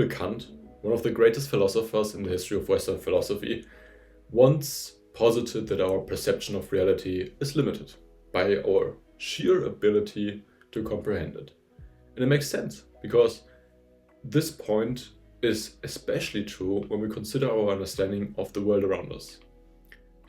Immanuel Kant, one of the greatest philosophers in the history of Western philosophy, once posited that our perception of reality is limited by our sheer ability to comprehend it. And it makes sense, because this point is especially true when we consider our understanding of the world around us.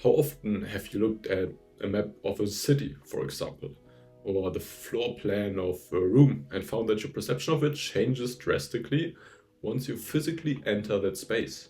How often have you looked at a map of a city, for example, or the floor plan of a room and found that your perception of it changes drastically once you physically enter that space?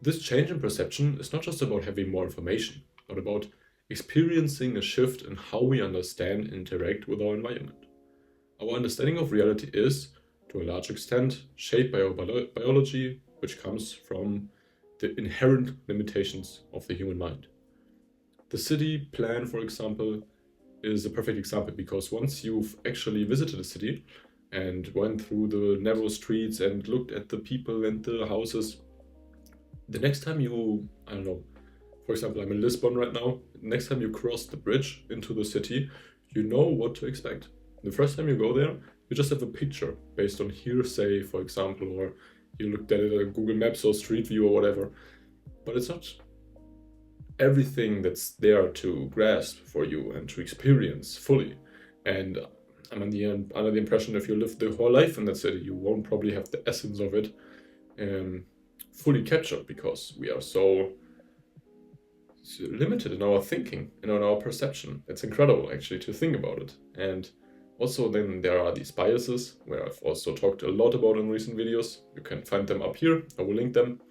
This change in perception is not just about having more information, but about experiencing a shift in how we understand and interact with our environment. Our understanding of reality is, to a large extent, shaped by our biology, which comes from the inherent limitations of the human mind. The city plan, for example, is a perfect example, because once you've actually visited a city and went through the narrow streets and looked at the people and the houses, the next time you, I don't know, for example, I'm in Lisbon right now, next time you cross the bridge into the city, you know what to expect. The first time you go there, you just have a picture based on hearsay, for example, or you looked at it on Google Maps or Street View or whatever. But it's not everything that's there to grasp for you and to experience fully. And I'm under the impression if you live the whole life in that city, you won't probably have the essence of it fully captured, because we are so limited in our thinking and in our perception. It's incredible actually to think about it. And also then there are these biases, where I've also talked a lot about in recent videos. You can find them up here, I will link them.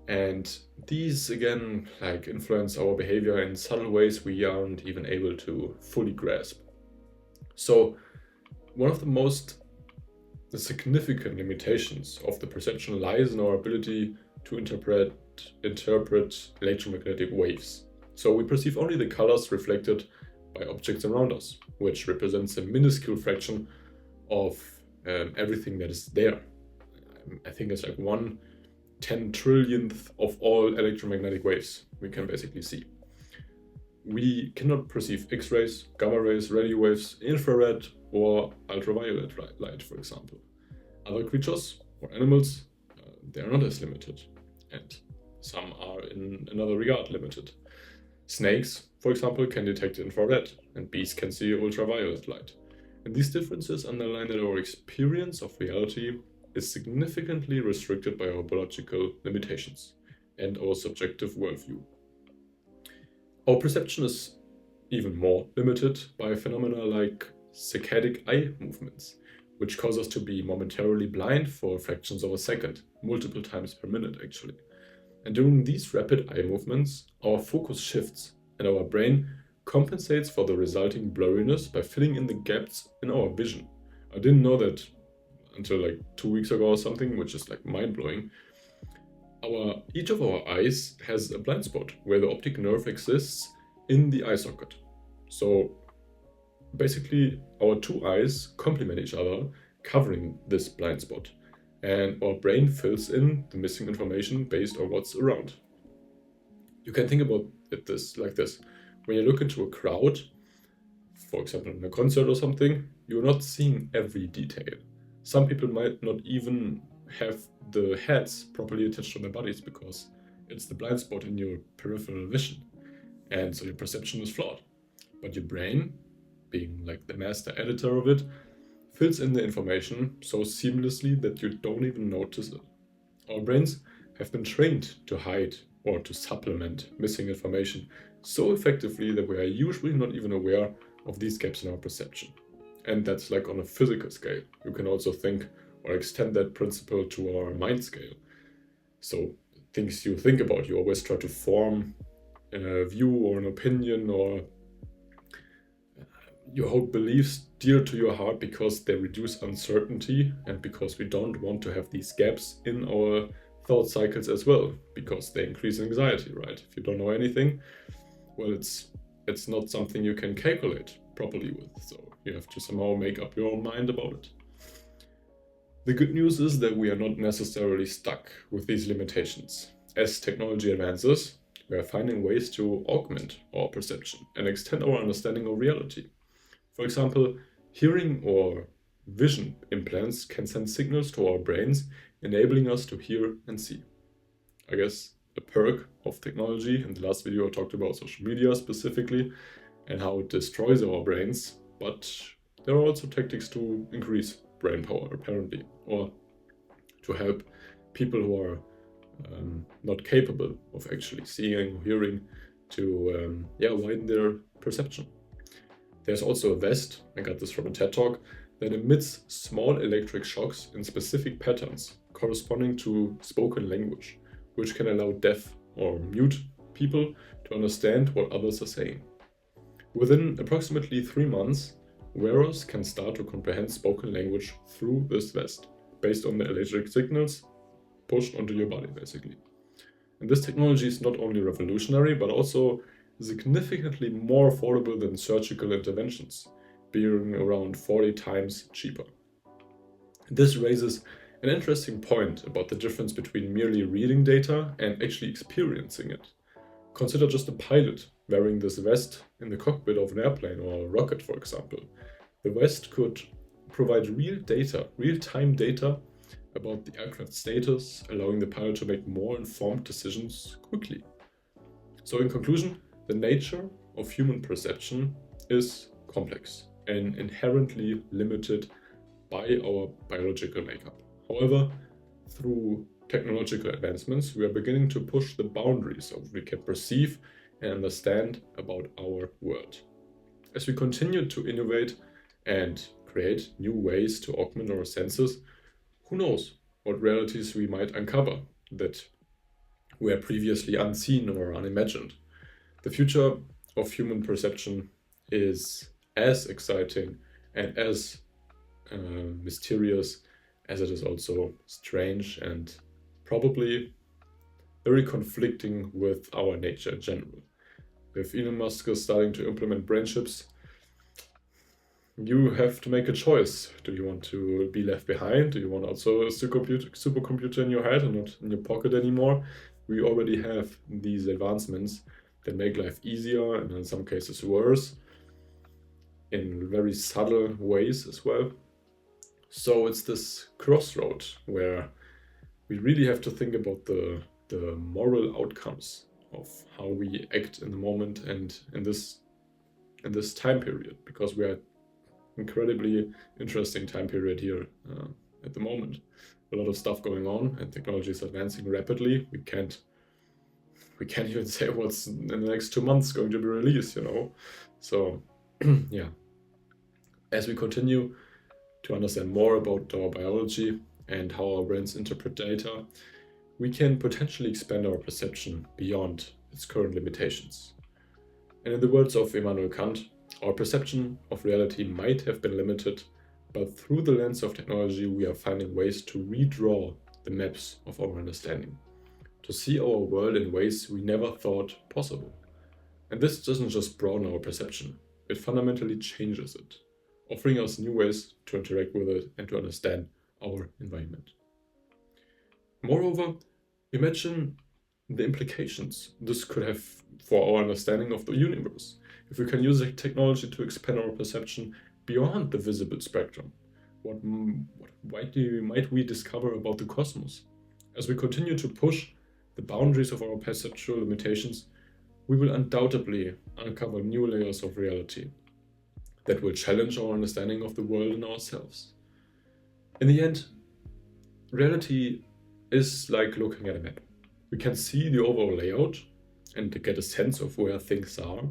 And these again influence our behavior in subtle ways we aren't even able to fully grasp. So one of the most significant limitations of the perception lies in our ability to interpret electromagnetic waves. So we perceive only the colors reflected by objects around us, which represents a minuscule fraction of everything that is there. I think it's like 1/10 trillionth of all electromagnetic waves we can basically see. We cannot perceive X-rays, gamma rays, radio waves, infrared or ultraviolet light, for example. Other creatures or animals, they are not as limited, and some are in another regard limited. Snakes, for example, can detect infrared, and bees can see ultraviolet light. And these differences underline that our experience of reality is significantly restricted by our biological limitations and our subjective worldview. Our perception is even more limited by phenomena like saccadic eye movements, which cause us to be momentarily blind for fractions of a second, multiple times per minute actually. And during these rapid eye movements, our focus shifts and our brain compensates for the resulting blurriness by filling in the gaps in our vision. I didn't know that until 2 weeks ago or something, which is mind-blowing. Each of our eyes has a blind spot where the optic nerve exists in the eye socket. So basically our two eyes complement each other, covering this blind spot. And our brain fills in the missing information based on what's around. You can think about it like this. When you look into a crowd, for example in a concert or something, you're not seeing every detail. Some people might not even have the heads properly attached to their bodies because it's the blind spot in your peripheral vision. And so your perception is flawed. But your brain, being the master editor of it, fills in the information so seamlessly that you don't even notice it. Our brains have been trained to hide or to supplement missing information so effectively that we are usually not even aware of these gaps in our perception. And that's on a physical scale. You can also think or extend that principle to our mind scale. So things you think about, you always try to form a view or an opinion, or you hold beliefs dear to your heart because they reduce uncertainty and because we don't want to have these gaps in our thought cycles as well, because they increase anxiety, right? If you don't know anything, well, it's not something you can calculate properly with, so you have to somehow make up your own mind about it. The good news is that we are not necessarily stuck with these limitations. As technology advances, we are finding ways to augment our perception and extend our understanding of reality. For example, hearing or vision implants can send signals to our brains, enabling us to hear and see. I guess a perk of technology. In the last video I talked about social media specifically and how it destroys our brains, but there are also tactics to increase brain power apparently, or to help people who are not capable of actually seeing or hearing to widen their perception. There's also a vest, I got this from a TED Talk, that emits small electric shocks in specific patterns corresponding to spoken language, which can allow deaf or mute people to understand what others are saying. Within approximately 3 months, wearers can start to comprehend spoken language through this vest, based on the electric signals pushed onto your body, basically. And this technology is not only revolutionary, but also significantly more affordable than surgical interventions, being around 40 times cheaper. This raises an interesting point about the difference between merely reading data and actually experiencing it. Consider just a pilot wearing this vest in the cockpit of an airplane or a rocket, for example. The vest could provide real-time data about the aircraft status, allowing the pilot to make more informed decisions quickly. So in conclusion, the nature of human perception is complex and inherently limited by our biological makeup. However, through technological advancements, we are beginning to push the boundaries of what we can perceive and understand about our world. As we continue to innovate and create new ways to augment our senses, who knows what realities we might uncover that were previously unseen or unimagined. The future of human perception is as exciting and as mysterious as it is also strange and probably very conflicting with our nature in general. If Elon Musk is starting to implement brain chips, you have to make a choice. Do you want to be left behind? Do you want also a supercomputer in your head and not in your pocket anymore? We already have these advancements that make life easier and in some cases worse, in very subtle ways as well. So it's this crossroad where we really have to think about the moral outcomes of how we act in the moment and in this time period, because we are incredibly interesting time period here at the moment. A lot of stuff going on and technology is advancing rapidly. We can't even say what's in the next 2 months going to be released, you know. So yeah, as we continue to understand more about our biology and how our brains interpret data, we can potentially expand our perception beyond its current limitations. And in the words of Immanuel Kant, our perception of reality might have been limited, but through the lens of technology, we are finding ways to redraw the maps of our understanding, to see our world in ways we never thought possible. And this doesn't just broaden our perception, it fundamentally changes it, offering us new ways to interact with it and to understand our environment. Moreover, imagine the implications this could have for our understanding of the universe. If we can use technology to expand our perception beyond the visible spectrum, what might we discover about the cosmos? As we continue to push the boundaries of our perceptual limitations, we will undoubtedly uncover new layers of reality that will challenge our understanding of the world and ourselves. In the end, reality is like looking at a map. We can see the overall layout and get a sense of where things are,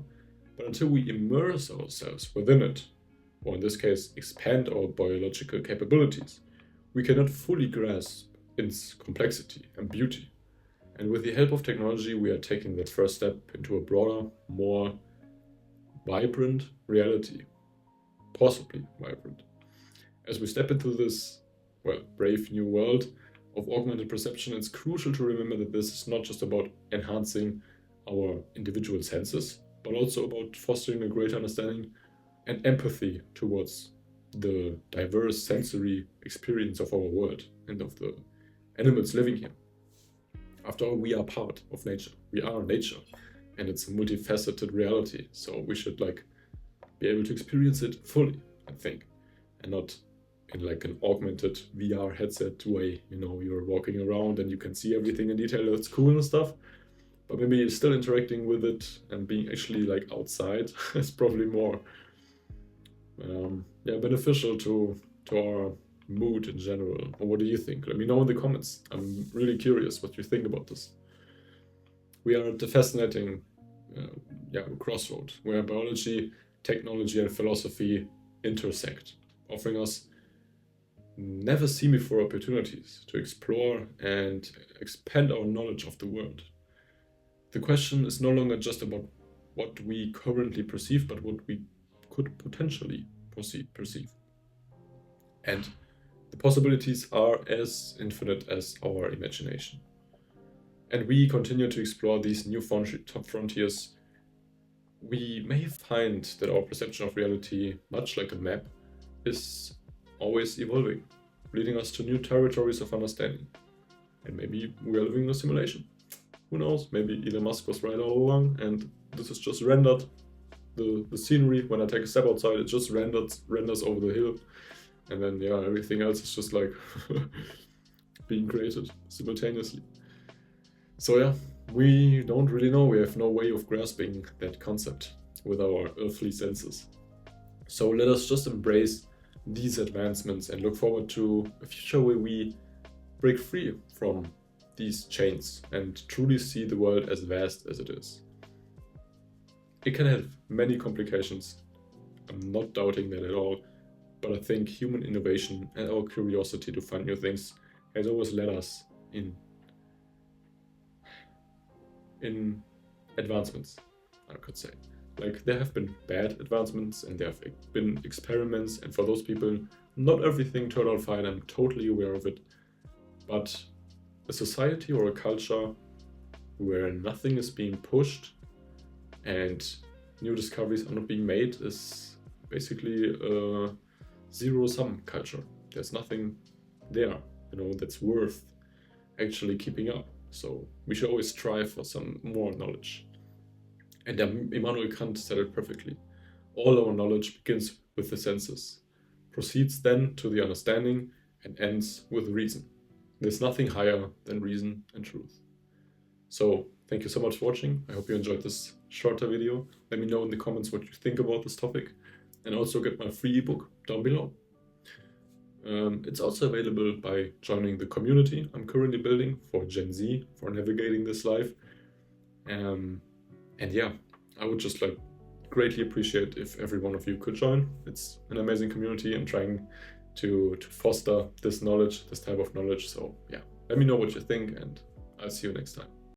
but until we immerse ourselves within it, or in this case, expand our biological capabilities, we cannot fully grasp its complexity and beauty. And with the help of technology, we are taking that first step into a broader, more vibrant reality. Possibly vibrant. As we step into this, brave new world of augmented perception, it's crucial to remember that this is not just about enhancing our individual senses, but also about fostering a greater understanding and empathy towards the diverse sensory experience of our world and of the animals living here. After all, we are part of nature. We are nature, and it's a multifaceted reality. So we should be able to experience it fully, I think, and not in like an augmented VR headset way, you know, you're walking around and you can see everything in detail, that's cool and stuff. But maybe you're still interacting with it and being actually like outside is probably more beneficial to our mood in general. Or what do you think? Let me know in the comments. I'm really curious what you think about this. We are at the fascinating crossroad where biology, technology, and philosophy intersect, offering us never seen before opportunities to explore and expand our knowledge of the world. The question is no longer just about what we currently perceive, but what we could potentially perceive. And the possibilities are as infinite as our imagination. And we continue to explore these new frontiers. We may find that our perception of reality, much like a map, is always evolving, leading us to new territories of understanding. And maybe we are living in a simulation. Who knows? Maybe Elon Musk was right all along, and this is just rendered. The scenery, when I take a step outside, it just renders over the hill. And then, everything else is just like being created simultaneously. So we don't really know. We have no way of grasping that concept with our earthly senses. So let us just embrace these advancements and look forward to a future where we break free from these chains and truly see the world as vast as it is. It can have many complications. I'm not doubting that at all, but I think human innovation and our curiosity to find new things has always led us in advancements, I could say. Like, there have been bad advancements and there have been experiments, and for those people, not everything turned out fine. I'm totally aware of it. But a society or a culture where nothing is being pushed and new discoveries are not being made is basically a zero-sum culture. There's nothing there, that's worth actually keeping up. So we should always strive for some more knowledge. And Immanuel Kant said it perfectly. All our knowledge begins with the senses, proceeds then to the understanding, and ends with reason. There's nothing higher than reason and truth. So thank you so much for watching. I hope you enjoyed this shorter video. Let me know in the comments what you think about this topic, and also get my free ebook down below. It's also available by joining the community I'm currently building for Gen Z, for navigating this life. And I would just greatly appreciate if every one of you could join. It's an amazing community and trying to foster this knowledge, this type of knowledge. So let me know what you think, and I'll see you next time.